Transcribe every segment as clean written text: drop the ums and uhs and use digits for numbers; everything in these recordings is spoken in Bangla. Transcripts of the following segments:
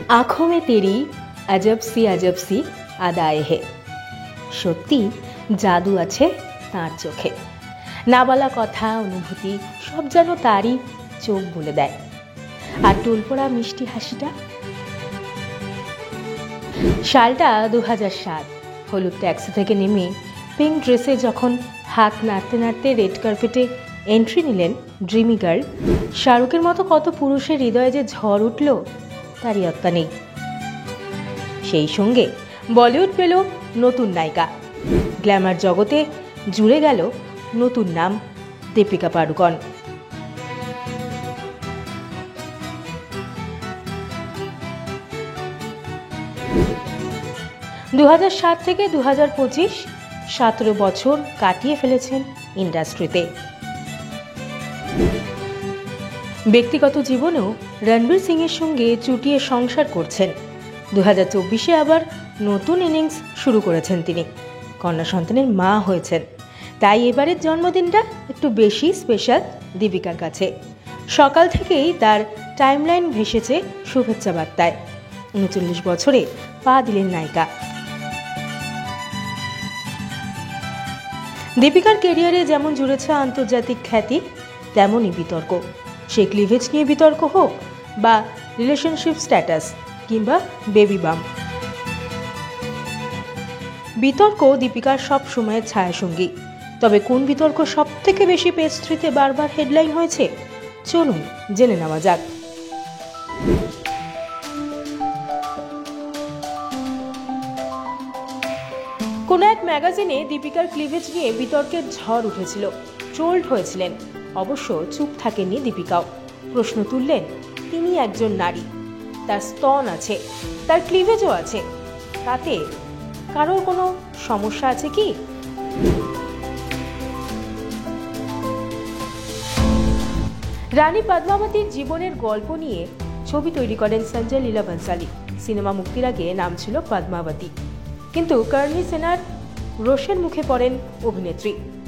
आँखों में तेरी अजब सी আদায় হে। সত্যি জাদু আছে তাঁর চোখে। না বলা কথা, অনুভূতি সব যেন তারই চোখ বলে দেয়। আর টোলপড়া মিষ্টি হাসিটা। সালটা 2007। হলুদ ট্যাক্সি থেকে নেমে পিঙ্ক ড্রেসে যখন হাত নাড়তে নাড়তে রেড কার্পেটে এন্ট্রি নিলেন ড্রিমি গার্ল, শাহরুখের মতো কত পুরুষের হৃদয়ে যে ঝড় উঠল তারই অত্যা নেই। সেই সঙ্গে বলিউড পেল নতুন নায়িকা, গ্ল্যামার জগতে জুড়ে গেল নতুন নাম দীপিকা পাড়ুকোন। দু 2007 থেকে 2025 17 বছর কাটিয়ে ফেলেছেন ইন্ডাস্ট্রিতে। ব্যক্তিগত জীবনেও রণবীর সিং এর সঙ্গে চুটিয়ে সংসার করছেন। 2024-এ আবার নতুন ইনিংস শুরু করেছেন তিনি। কন্যা সন্তানের মা হয়েছেন, তাই এবারের জন্মদিনটা একটু বেশি স্পেশাল দীপিকার কাছে। সকাল থেকেই তার টাইমলাইন ভেসেছে শুভেচ্ছা বার্তায়। 39 বছরে পা দিলেন নায়িকা। দীপিকার কেরিয়ারে যেমন জুড়েছে আন্তর্জাতিক খ্যাতি, তেমনই বিতর্ক। সে ক্লিভেজ নিয়ে বিতর্ক হোক বা রিলেশনশিপ স্ট্যাটাস কিংবা বেবি বাম, বিতর্ক দীপিকার সব সময়ের ছায়াসঙ্গী। তবে কোন বিতর্ক সব থেকে বেশি পেজ থ্রিতে বারবার হেডলাইন হয়েছে, চলুন জেনে নেওয়া যাক। কোন এক ম্যাগাজিনে দীপিকার ক্লিভেজ নিয়ে বিতর্কের ঝড় উঠেছিল, ট্রোলড হয়েছিলেন। অবশ্য চুপ থাকেননি দীপিকাও। প্রশ্ন তুললেন, তিনি একজন নারী, তার স্তন আছে, তার ক্লিভেজও আছে, তাতে কারোর কোনো সমস্যা আছে কি? রানী পদ্মাবতীর জীবনের গল্প নিয়ে ছবি তৈরি করেন সঞ্জয় লীলা বনসালী। সিনেমা মুক্তির আগে নাম ছিল পদ্মাবতী, কিন্তু কর্ণী সেনার রোষের মুখে পড়েন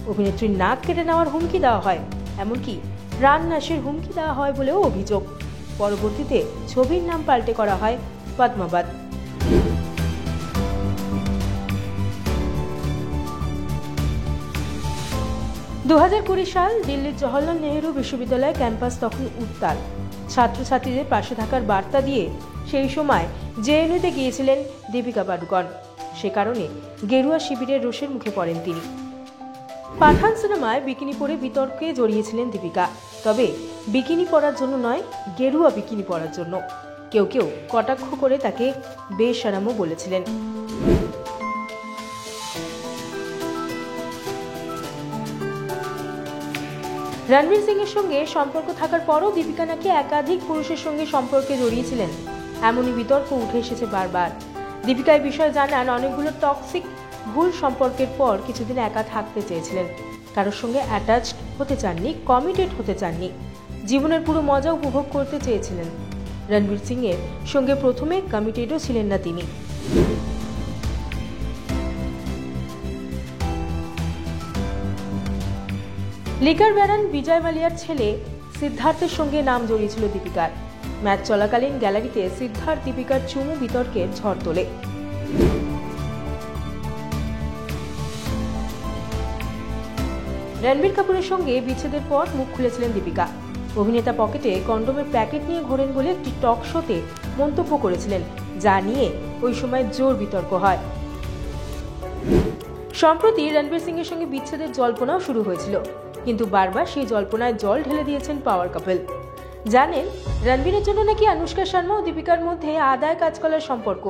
অভিনেত্রীর নাক কেটে নেওয়ার হুমকি দেওয়া হয়, এমনকি প্রাণ নাশের হুমকি দেওয়া হয় বলেও অভিযোগ। পরবর্তীতে ছবির নাম পাল্টে করা হয় পদ্মাবত। দু 2020 সাল দিল্লির জওহরলাল নেহরু বিশ্ববিদ্যালয় ক্যাম্পাস তখন উত্তাল। ছাত্রছাত্রীদের পাশে থাকার বার্তা দিয়ে সেই সময় জেএনইউতে গিয়েছিলেন দীপিকা পাড়ুকোন। সে কারণে গেরুয়া শিবিরের রোষের মুখে পড়েন তিনি। পাঠান সিনেমায় বিকিনি পরে বিতর্কে জড়িয়েছিলেন দীপিকা, তবে বিকিনি পরার জন্য নয়, গেরুয়া বিকিনি পরার জন্য। কেউ কেউ কটাক্ষ করে তাকে বেশরমও বলেছিলেন। রণবীর সিং এর সঙ্গে সম্পর্ক থাকার পরও দীপিকা নাকি একাধিক পুরুষের সঙ্গে সম্পর্কে জড়িয়েছিলেন, এমনই বিতর্ক উঠে এসেছে বারবার। দীপিকা এই বিষয়ে জানান, অনেকগুলো টক্সিক ভুল সম্পর্কের পর কিছুদিন একা থাকতে চেয়েছিলেন। কারোর সঙ্গে অ্যাটাচড হতে চাননি, কমিটেড হতে চাননি, জীবনের পুরো মজা উপভোগ করতে চেয়েছিলেন। রণবীর সিং এর সঙ্গে প্রথমে কমিটেডও ছিলেন না তিনি। লিকার ব্যারন বিজয় মালিয়ার ছেলে সিদ্ধার্থের সঙ্গে নাম জড়িয়েছিল দীপিকার। ম্যাচ চলাকালীন গ্যালারিতে সিদ্ধার্থ দীপিকার চুমু বিতর্কের ঝড় তোলে। রণবীর কাপুরের সঙ্গে বিচ্ছেদের পর মুখ খুলেছিলেন দীপিকা। অভিনেতা পকেটে কন্ডোমের প্যাকেট নিয়ে ঘোরেন বলে একটি টক শোতে মন্তব্য করেছিলেন, যা নিয়ে ওই সময় জোর বিতর্ক হয়। সম্প্রতি রণবীর সিং এর সঙ্গে বিচ্ছেদের জল্পনাও শুরু হয়েছিল, কিন্তু বারবার সেই জল্পনায় জল ঢেলে দিয়েছেন পাওয়ার কাপল। জানেন, রণবীরের জন্য নাকি অনুষ্কা শর্মা ও দীপিকার মধ্যে আদায় কাজ করার সম্পর্ক।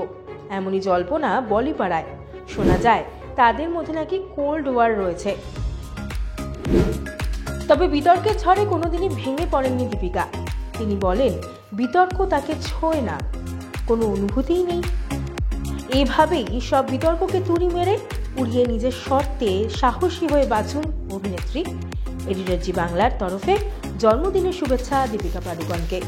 এমনই জল্পনা বলিপাড়ায়। শোনা যায় তাদের মধ্যে নাকি কোল্ড ওয়ার রয়েছে। তবে বিতর্কের ঝড়ে কোনোদিনই ভেঙে পড়েননি দীপিকা। তিনি বলেন, বিতর্ক তাকে ছোঁয় না, কোনো অনুভূতিই নেই। এভাবেই সব বিতর্ককে তুড়ি মেরে উড়িয়ে নিজের শর্তে সাহসী হয়ে বাঁচুন অভিনেত্রী। এডিটর জি বাংলার তরফে জন্মদিনের শুভেচ্ছা দীপিকা পাড়ুকোনকে।